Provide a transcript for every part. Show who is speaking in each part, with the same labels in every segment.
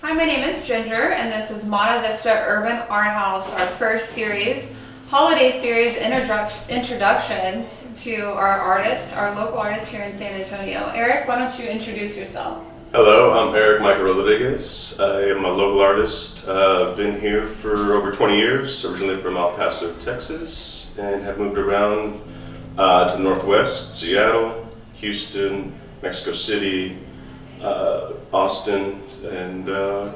Speaker 1: Hi, my name is Ginger, and this is Monte Vista Urban Art House, our first series, holiday series introductions to our artists, our local artists here in San Antonio. Eric, why don't you introduce yourself?
Speaker 2: Hello, I'm Erich Rodriguez. I am a local artist. I've been here for over 20 years, originally from El Paso, Texas, and have moved around to the Northwest, Seattle, Houston, Mexico City, Austin, and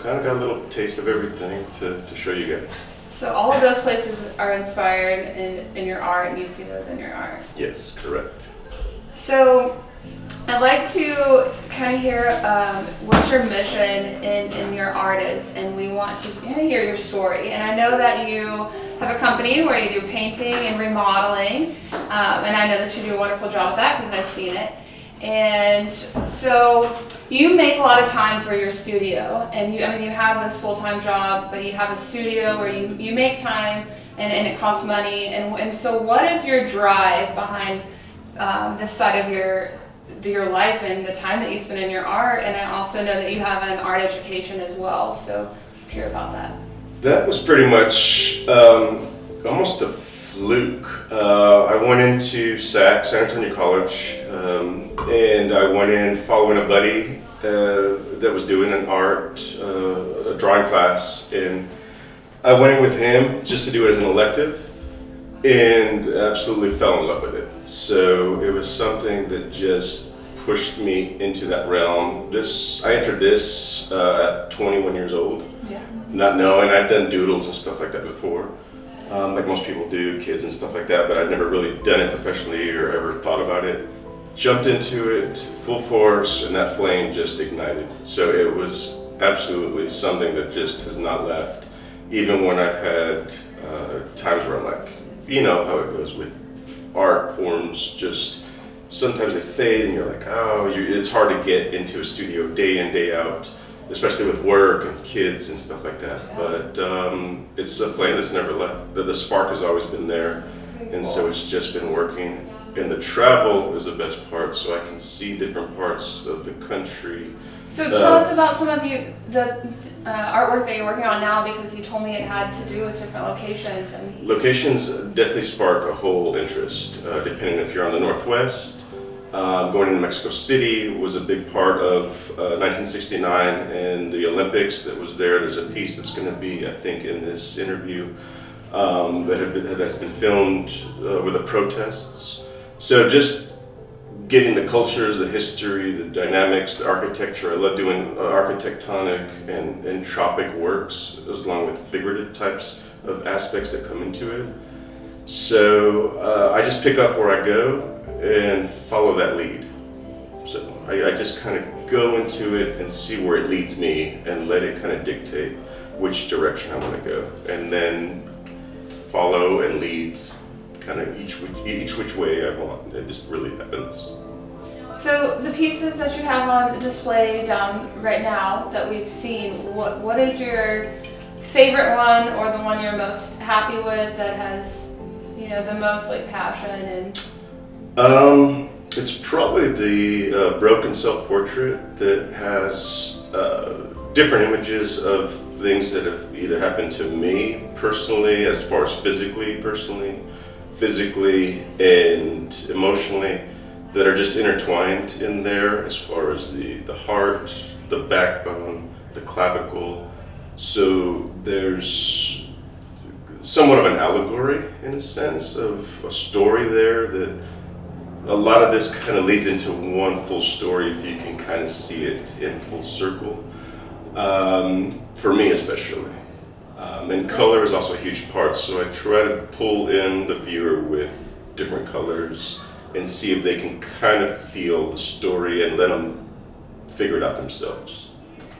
Speaker 2: kind of got a little taste of everything to show you guys.
Speaker 1: So all of those places are inspired in your art, and you see those in your art?
Speaker 2: Yes, correct.
Speaker 1: So I'd like to kind of hear what your mission in your art is, and we want to hear your story. And I know that you have a company where you do painting and remodeling, and I know that you do a wonderful job with that because I've seen it. And so you make a lot of time for your studio, and you have this full-time job, but you have a studio where you make time and it costs money. And so what is your drive behind this side of your life and the time that you spend in your art? And I also know that you have an art education as well, so let's hear about that.
Speaker 2: That was pretty much almost a fluke. I went into San Antonio College, and I went in following a buddy that was doing an art, a drawing class, and I went in with him just to do it as an elective, and absolutely fell in love with it. So it was something that just pushed me into that realm. I entered this at 21 years old, not knowing. I'd done doodles and stuff like that before, like most people do, kids and stuff like that, but I'd never really done it professionally or ever thought about it. Jumped into it full force, and that flame just ignited. So it was absolutely something that just has not left, even when I've had times where I'm like, you know how it goes with art forms, just sometimes they fade and you're like, it's hard to get into a studio day in, day out, especially with work and kids and stuff like that. But it's a flame that's never left. The spark has always been there, and so it's just been working. And the travel is the best part, so I can see different parts of the country.
Speaker 1: So tell us about some of the artwork that you're working on now, because you told me it had to do with different locations.
Speaker 2: Locations definitely spark a whole interest, depending if you're on the Northwest. Going into Mexico City was a big part of 1969 and the Olympics that was there. There's a piece that's going to be, I think, in this interview that's been filmed with the protests. So just getting the cultures, the history, the dynamics, the architecture. I love doing architectonic and tropic works, along with figurative types of aspects that come into it. So I just pick up where I go and follow that lead. So I just kind of go into it and see where it leads me and let it kind of dictate which direction I want to go, and then follow and lead kind of each which way I want. It just really happens.
Speaker 1: So the pieces that you have on display right now that we've seen, what is your favorite one, or the one you're most happy with that has the most passion? And
Speaker 2: it's probably the broken self-portrait that has different images of things that have either happened to me personally, as far as physically and emotionally, that are just intertwined in there, as far as the heart, the backbone, the clavicle. So there's somewhat of an allegory, in a sense, of a story there, that a lot of this kind of leads into one full story if you can kind of see it in full circle, for me especially. And color is also a huge part, so I try to pull in the viewer with different colors and see if they can kind of feel the story and let them figure it out themselves.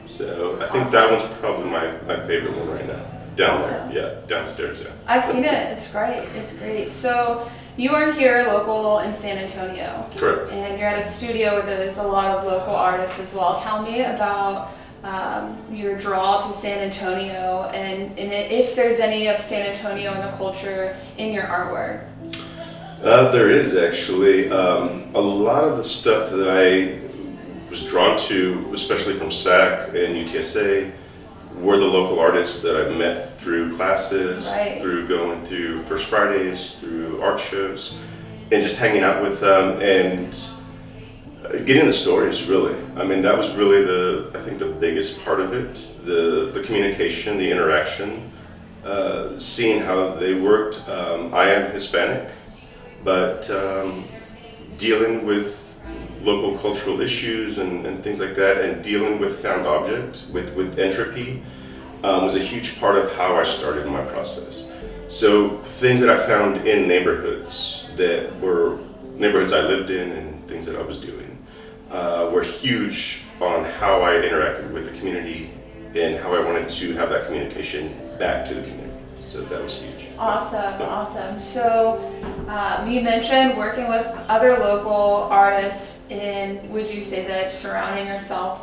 Speaker 2: So I think that one's probably my favorite one right now. Down there, downstairs, yeah.
Speaker 1: I've seen it. It's great. So you are here local in San Antonio.
Speaker 2: Correct.
Speaker 1: And you're at a studio where there's a lot of local artists as well. Tell me about your draw to San Antonio, and if there's any of San Antonio and the culture in your artwork.
Speaker 2: There is actually. A lot of the stuff that I was drawn to, especially from SAC and UTSA, were the local artists that I met through classes,
Speaker 1: Right.
Speaker 2: through going through First Fridays, through art shows, and just hanging out with them and getting the stories, really. I mean, that was really I think the biggest part of it, the communication, the interaction, seeing how they worked. I am Hispanic, but dealing with local cultural issues and things like that, and dealing with found object, with entropy, was a huge part of how I started my process. So things that I found in neighborhoods that were neighborhoods I lived in and things that I was doing were huge on how I interacted with the community and how I wanted to have that communication back to the community. So that was huge.
Speaker 1: Awesome, awesome. So you mentioned working with other local artists, and would you say that surrounding yourself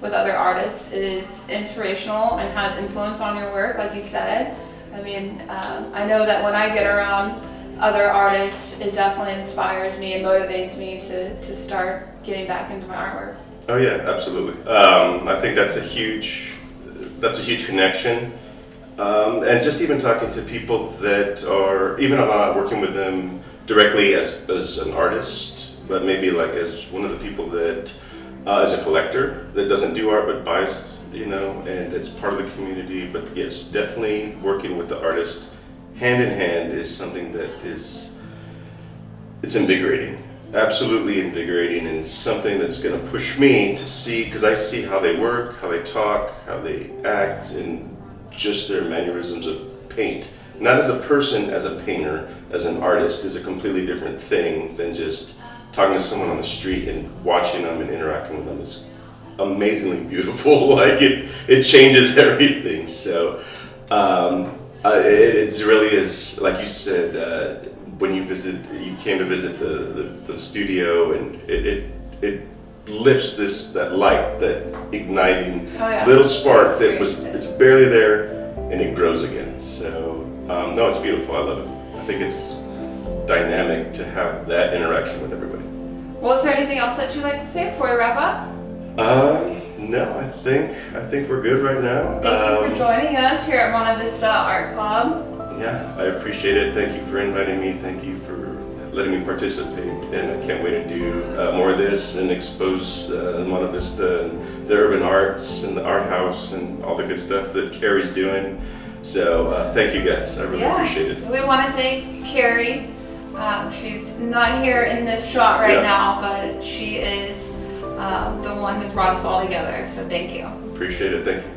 Speaker 1: with other artists is inspirational and has influence on your work, like you said? I mean, I know that when I get around other artists, it definitely inspires me and motivates me to start getting back into my artwork.
Speaker 2: Oh yeah, absolutely. I think that's a huge connection. And just even talking to people that are, even if I'm not working with them directly as an artist, but maybe like as one of the people that is a collector that doesn't do art but buys, and it's part of the community. But yes, definitely working with the artist hand in hand is something that it's invigorating. Absolutely invigorating, and it's something that's going to push me to see, because I see how they work, how they talk, how they act, and just their mannerisms of paint. Not as a person, as a painter, as an artist is a completely different thing than just talking to someone on the street and watching them and interacting with them. It's amazingly beautiful. Like it changes everything. So it really is, like you said, when you came to visit the studio, and it lifts that light, that igniting little spark it's barely there, and it grows again. So no, it's beautiful. I love it. I think it's dynamic to have that interaction with everybody.
Speaker 1: Well, is there anything else that you'd like to say before we wrap up?
Speaker 2: No, I think we're good right now.
Speaker 1: Thank you for joining us here at Monte Vista Art Club.
Speaker 2: Yeah, I appreciate it. Thank you for inviting me. Thank you for letting me participate, and I can't wait to do more of this and expose Monte Vista and the urban arts and the art house and all the good stuff that Carrie's doing. So thank you guys. I really appreciate it.
Speaker 1: We want to thank Carrie. She's not here in this shot right now, but she is the one who's brought us all together. So thank you.
Speaker 2: Appreciate it. Thank you.